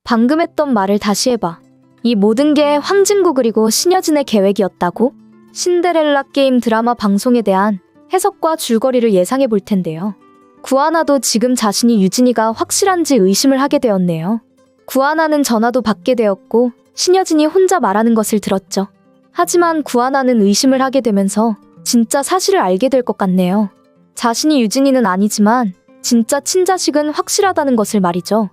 방금 했던 말을 다시 해봐. 이 모든 게 황진구 그리고 신여진의 계획이었다고? 신데렐라 게임 드라마 방송에 대한 해석과 줄거리를 예상해 볼 텐데요. 구하나도 지금 자신이 유진이가 확실한지 의심을 하게 되었네요. 구하나는 전화도 받게 되었고 신여진이 혼자 말하는 것을 들었죠. 하지만 구하나는 의심을 하게 되면서 진짜 사실을 알게 될 것 같네요. 자신이 유진이는 아니지만 진짜 친자식은 확실하다는 것을 말이죠.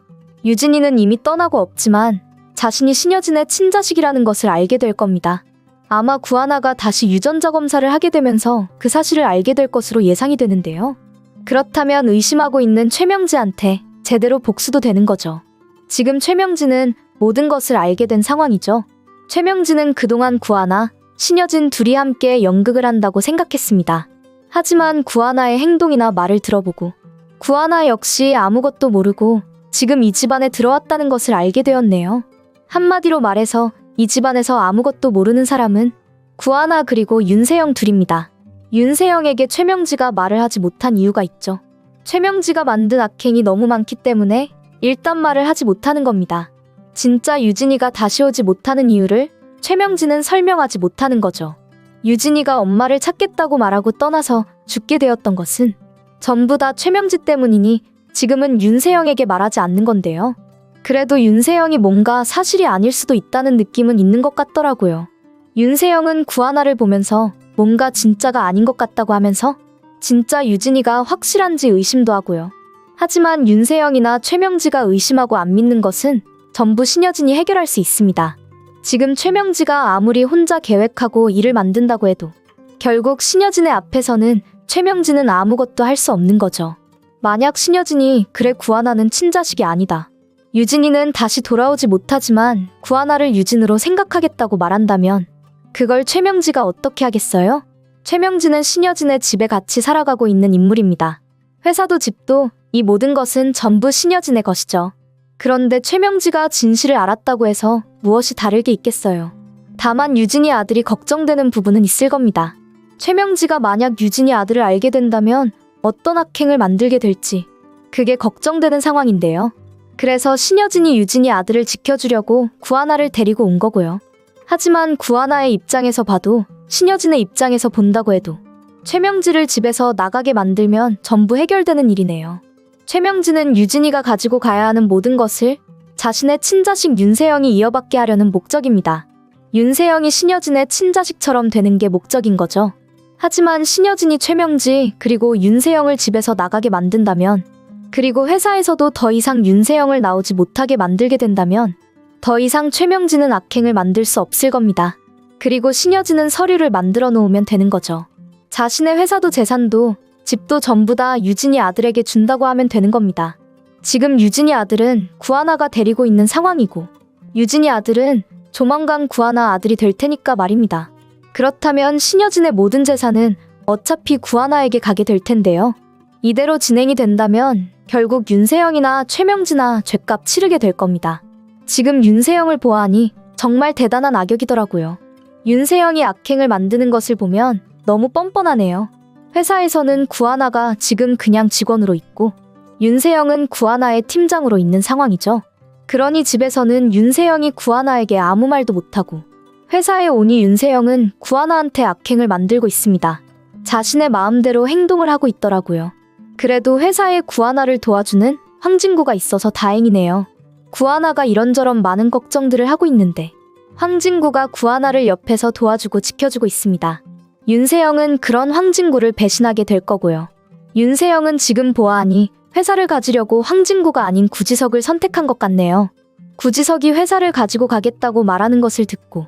유진이는 이미 떠나고 없지만 자신이 신여진의 친자식이라는 것을 알게 될 겁니다. 아마 구하나가 다시 유전자 검사를 하게 되면서 그 사실을 알게 될 것으로 예상이 되는데요. 그렇다면 의심하고 있는 최명지한테 제대로 복수도 되는 거죠. 지금 최명지는 모든 것을 알게 된 상황이죠. 최명지는 그동안 구하나, 신여진 둘이 함께 연극을 한다고 생각했습니다. 하지만 구하나의 행동이나 말을 들어보고 구하나 역시 아무것도 모르고 지금 이 집안에 들어왔다는 것을 알게 되었네요. 한마디로 말해서 이 집안에서 아무것도 모르는 사람은 구하나 그리고 윤세영 둘입니다. 윤세영에게 최명지가 말을 하지 못한 이유가 있죠. 최명지가 만든 악행이 너무 많기 때문에 일단 말을 하지 못하는 겁니다. 진짜 유진이가 다시 오지 못하는 이유를 최명지는 설명하지 못하는 거죠. 유진이가 엄마를 찾겠다고 말하고 떠나서 죽게 되었던 것은 전부 다 최명지 때문이니 지금은 윤세영에게 말하지 않는 건데요. 그래도 윤세영이 뭔가 사실이 아닐 수도 있다는 느낌은 있는 것 같더라고요. 윤세영은 구하나를 보면서 뭔가 진짜가 아닌 것 같다고 하면서 진짜 유진이가 확실한지 의심도 하고요. 하지만 윤세영이나 최명지가 의심하고 안 믿는 것은 전부 신여진이 해결할 수 있습니다. 지금 최명지가 아무리 혼자 계획하고 일을 만든다고 해도 결국 신여진의 앞에서는 최명지는 아무것도 할 수 없는 거죠. 만약 신여진이 그래 구하나는 친자식이 아니다. 유진이는 다시 돌아오지 못하지만 구하나를 유진으로 생각하겠다고 말한다면 그걸 최명지가 어떻게 하겠어요? 최명지는 신여진의 집에 같이 살아가고 있는 인물입니다. 회사도 집도 이 모든 것은 전부 신여진의 것이죠. 그런데 최명지가 진실을 알았다고 해서 무엇이 다를 게 있겠어요. 다만 유진이 아들이 걱정되는 부분은 있을 겁니다. 최명지가 만약 유진이 아들을 알게 된다면 어떤 악행을 만들게 될지 그게 걱정되는 상황인데요. 그래서 신여진이 유진이 아들을 지켜주려고 구하나를 데리고 온 거고요. 하지만 구하나의 입장에서 봐도 신여진의 입장에서 본다고 해도 최명지를 집에서 나가게 만들면 전부 해결되는 일이네요. 최명지는 유진이가 가지고 가야 하는 모든 것을 자신의 친자식 윤세영이 이어받게 하려는 목적입니다. 윤세영이 신여진의 친자식처럼 되는 게 목적인 거죠. 하지만 신여진이 최명지 그리고 윤세영을 집에서 나가게 만든다면 그리고 회사에서도 더 이상 윤세영을 나오지 못하게 만들게 된다면 더 이상 최명지는 악행을 만들 수 없을 겁니다. 그리고 신여진은 서류를 만들어 놓으면 되는 거죠. 자신의 회사도 재산도 집도 전부 다 유진이 아들에게 준다고 하면 되는 겁니다. 지금 유진이 아들은 구하나가 데리고 있는 상황이고 유진이 아들은 조만간 구하나 아들이 될 테니까 말입니다. 그렇다면 신여진의 모든 재산은 어차피 구하나에게 가게 될 텐데요. 이대로 진행이 된다면 결국 윤세영이나 최명지나 죗값 치르게 될 겁니다. 지금 윤세영을 보아하니 정말 대단한 악역이더라고요. 윤세영이 악행을 만드는 것을 보면 너무 뻔뻔하네요. 회사에서는 구하나가 지금 그냥 직원으로 있고 윤세영은 구하나의 팀장으로 있는 상황이죠. 그러니 집에서는 윤세영이 구하나에게 아무 말도 못하고 회사에 오니 윤세영은 구하나한테 악행을 만들고 있습니다. 자신의 마음대로 행동을 하고 있더라고요. 그래도 회사에 구하나를 도와주는 황진구가 있어서 다행이네요. 구하나가 이런저런 많은 걱정들을 하고 있는데 황진구가 구하나를 옆에서 도와주고 지켜주고 있습니다. 윤세영은 그런 황진구를 배신하게 될 거고요. 윤세영은 지금 보아하니 회사를 가지려고 황진구가 아닌 구지석을 선택한 것 같네요. 구지석이 회사를 가지고 가겠다고 말하는 것을 듣고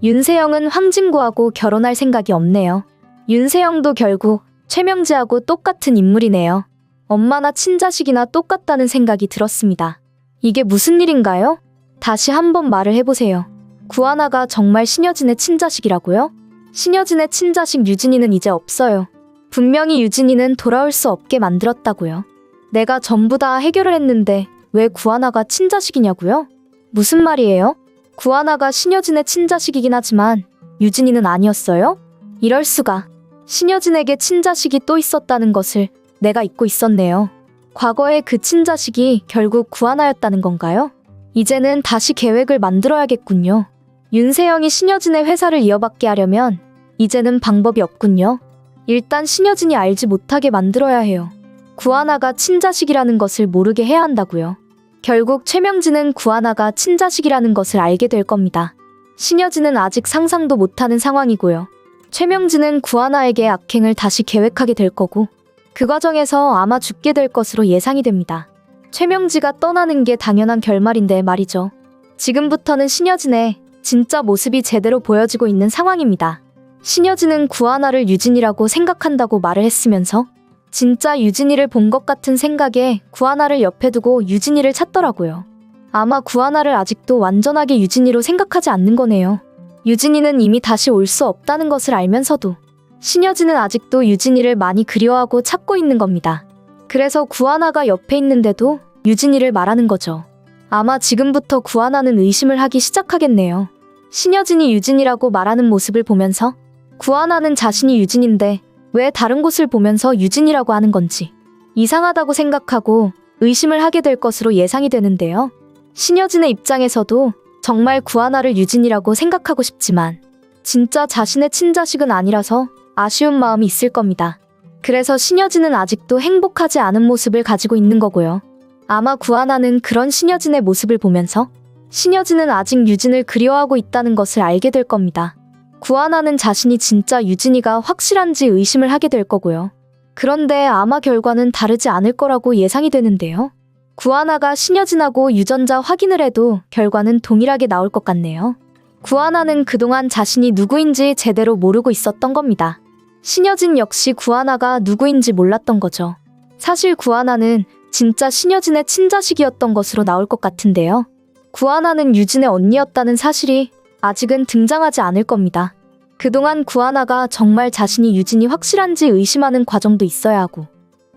윤세영은 황진구하고 결혼할 생각이 없네요. 윤세영도 결국 최명지하고 똑같은 인물이네요. 엄마나 친자식이나 똑같다는 생각이 들었습니다. 이게 무슨 일인가요? 다시 한번 말을 해보세요. 구하나가 정말 신여진의 친자식이라고요? 신여진의 친자식 유진이는 이제 없어요. 분명히 유진이는 돌아올 수 없게 만들었다고요. 내가 전부 다 해결을 했는데 왜 구하나가 친자식이냐고요? 무슨 말이에요? 구하나가 신여진의 친자식이긴 하지만 유진이는 아니었어요? 이럴 수가. 신여진에게 친자식이 또 있었다는 것을 내가 잊고 있었네요. 과거에 그 친자식이 결국 구하나였다는 건가요? 이제는 다시 계획을 만들어야겠군요. 윤세영이 신여진의 회사를 이어받게 하려면 이제는 방법이 없군요. 일단 신여진이 알지 못하게 만들어야 해요. 구하나가 친자식이라는 것을 모르게 해야 한다고요. 결국 최명진은 구하나가 친자식이라는 것을 알게 될 겁니다. 신여진은 아직 상상도 못하는 상황이고요. 최명진은 구하나에게 악행을 다시 계획하게 될 거고 그 과정에서 아마 죽게 될 것으로 예상이 됩니다. 최명지가 떠나는 게 당연한 결말인데 말이죠. 지금부터는 신여진의 진짜 모습이 제대로 보여지고 있는 상황입니다. 신여진은 구하나를 유진이라고 생각한다고 말을 했으면서 진짜 유진이를 본 것 같은 생각에 구하나를 옆에 두고 유진이를 찾더라고요. 아마 구하나를 아직도 완전하게 유진이로 생각하지 않는 거네요. 유진이는 이미 다시 올 수 없다는 것을 알면서도 신여진은 아직도 유진이를 많이 그리워하고 찾고 있는 겁니다. 그래서 구하나가 옆에 있는데도 유진이를 말하는 거죠. 아마 지금부터 구하나는 의심을 하기 시작하겠네요. 신여진이 유진이라고 말하는 모습을 보면서 구하나는 자신이 유진인데 왜 다른 곳을 보면서 유진이라고 하는 건지 이상하다고 생각하고 의심을 하게 될 것으로 예상이 되는데요. 신여진의 입장에서도 정말 구하나를 유진이라고 생각하고 싶지만 진짜 자신의 친자식은 아니라서 아쉬운 마음이 있을 겁니다. 그래서 신여진은 아직도 행복하지 않은 모습을 가지고 있는 거고요. 아마 구하나는 그런 신여진의 모습을 보면서 신여진은 아직 유진을 그리워하고 있다는 것을 알게 될 겁니다. 구하나는 자신이 진짜 유진이가 확실한지 의심을 하게 될 거고요. 그런데 아마 결과는 다르지 않을 거라고 예상이 되는데요. 구하나가 신여진하고 유전자 확인을 해도 결과는 동일하게 나올 것 같네요. 구하나는 그동안 자신이 누구인지 제대로 모르고 있었던 겁니다. 신여진 역시 구하나가 누구인지 몰랐던 거죠. 사실 구하나는 진짜 신여진의 친자식이었던 것으로 나올 것 같은데요. 구하나는 유진의 언니였다는 사실이 아직은 등장하지 않을 겁니다. 그동안 구하나가 정말 자신이 유진이 확실한지 의심하는 과정도 있어야 하고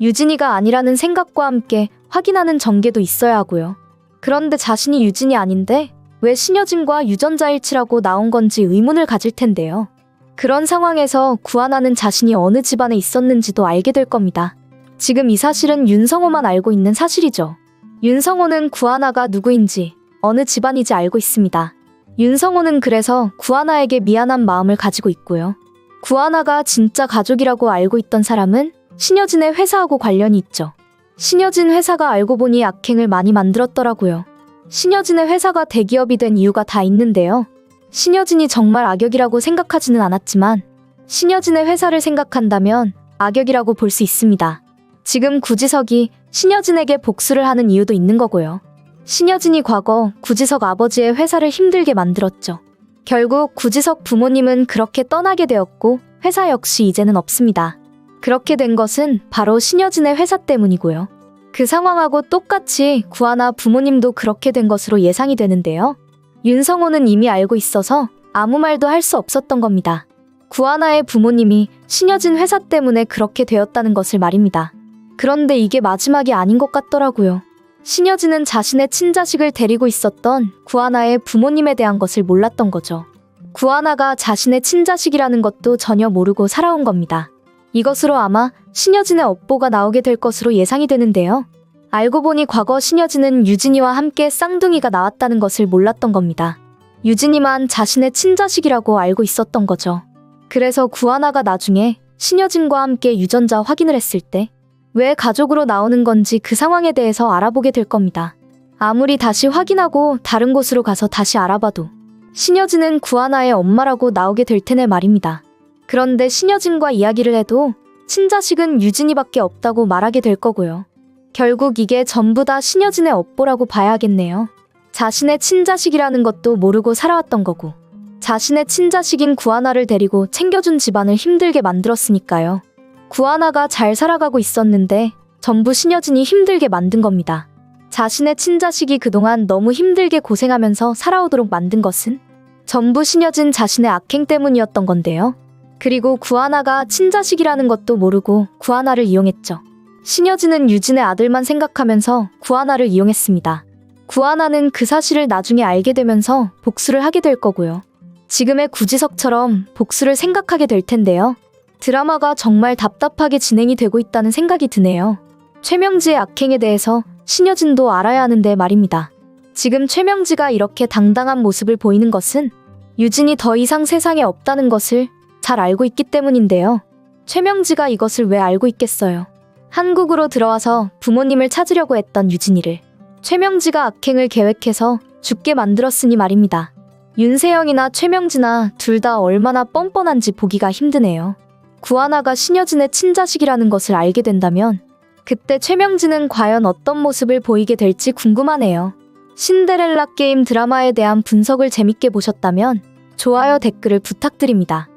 유진이가 아니라는 생각과 함께 확인하는 전개도 있어야 하고요. 그런데 자신이 유진이 아닌데 왜 신여진과 유전자 일치라고 나온 건지 의문을 가질 텐데요. 그런 상황에서 구하나는 자신이 어느 집안에 있었는지도 알게 될 겁니다. 지금 이 사실은 윤성호만 알고 있는 사실이죠. 윤성호는 구하나가 누구인지 어느 집안이지 알고 있습니다. 윤성호는 그래서 구하나에게 미안한 마음을 가지고 있고요. 구하나가 진짜 가족이라고 알고 있던 사람은 신여진의 회사하고 관련이 있죠. 신여진 회사가 알고 보니 악행을 많이 만들었더라고요. 신여진의 회사가 대기업이 된 이유가 다 있는데요. 신여진이 정말 악역이라고 생각하지는 않았지만 신여진의 회사를 생각한다면 악역이라고 볼 수 있습니다. 지금 구지석이 신여진에게 복수를 하는 이유도 있는 거고요. 신여진이 과거 구지석 아버지의 회사를 힘들게 만들었죠. 결국 구지석 부모님은 그렇게 떠나게 되었고 회사 역시 이제는 없습니다. 그렇게 된 것은 바로 신여진의 회사 때문이고요. 그 상황하고 똑같이 구하나 부모님도 그렇게 된 것으로 예상이 되는데요. 윤성호는 이미 알고 있어서 아무 말도 할 수 없었던 겁니다. 구하나의 부모님이 신여진 회사 때문에 그렇게 되었다는 것을 말입니다. 그런데 이게 마지막이 아닌 것 같더라고요. 신여진은 자신의 친자식을 데리고 있었던 구하나의 부모님에 대한 것을 몰랐던 거죠. 구하나가 자신의 친자식이라는 것도 전혀 모르고 살아온 겁니다. 이것으로 아마 신여진의 업보가 나오게 될 것으로 예상이 되는데요. 알고 보니 과거 신여진은 유진이와 함께 쌍둥이가 나왔다는 것을 몰랐던 겁니다. 유진이만 자신의 친자식이라고 알고 있었던 거죠. 그래서 구하나가 나중에 신여진과 함께 유전자 확인을 했을 때 왜 가족으로 나오는 건지 그 상황에 대해서 알아보게 될 겁니다. 아무리 다시 확인하고 다른 곳으로 가서 다시 알아봐도 신여진은 구하나의 엄마라고 나오게 될 테네 말입니다. 그런데 신여진과 이야기를 해도 친자식은 유진이밖에 없다고 말하게 될 거고요. 결국 이게 전부 다 신여진의 업보라고 봐야겠네요. 자신의 친자식이라는 것도 모르고 살아왔던 거고 자신의 친자식인 구하나를 데리고 챙겨준 집안을 힘들게 만들었으니까요. 구하나가 잘 살아가고 있었는데 전부 신여진이 힘들게 만든 겁니다. 자신의 친자식이 그동안 너무 힘들게 고생하면서 살아오도록 만든 것은 전부 신여진 자신의 악행 때문이었던 건데요. 그리고 구하나가 친자식이라는 것도 모르고 구하나를 이용했죠. 신여진은 유진의 아들만 생각하면서 구하나를 이용했습니다. 구하나는 그 사실을 나중에 알게 되면서 복수를 하게 될 거고요. 지금의 구지석처럼 복수를 생각하게 될 텐데요. 드라마가 정말 답답하게 진행이 되고 있다는 생각이 드네요. 최명지의 악행에 대해서 신여진도 알아야 하는데 말입니다. 지금 최명지가 이렇게 당당한 모습을 보이는 것은 유진이 더 이상 세상에 없다는 것을 잘 알고 있기 때문인데요. 최명지가 이것을 왜 알고 있겠어요? 한국으로 들어와서 부모님을 찾으려고 했던 유진이를 최명지가 악행을 계획해서 죽게 만들었으니 말입니다. 윤세영이나 최명지나 둘 다 얼마나 뻔뻔한지 보기가 힘드네요. 구하나가 신여진의 친자식이라는 것을 알게 된다면 그때 최명지는 과연 어떤 모습을 보이게 될지 궁금하네요. 신데렐라 게임 드라마에 대한 분석을 재밌게 보셨다면 좋아요, 댓글을 부탁드립니다.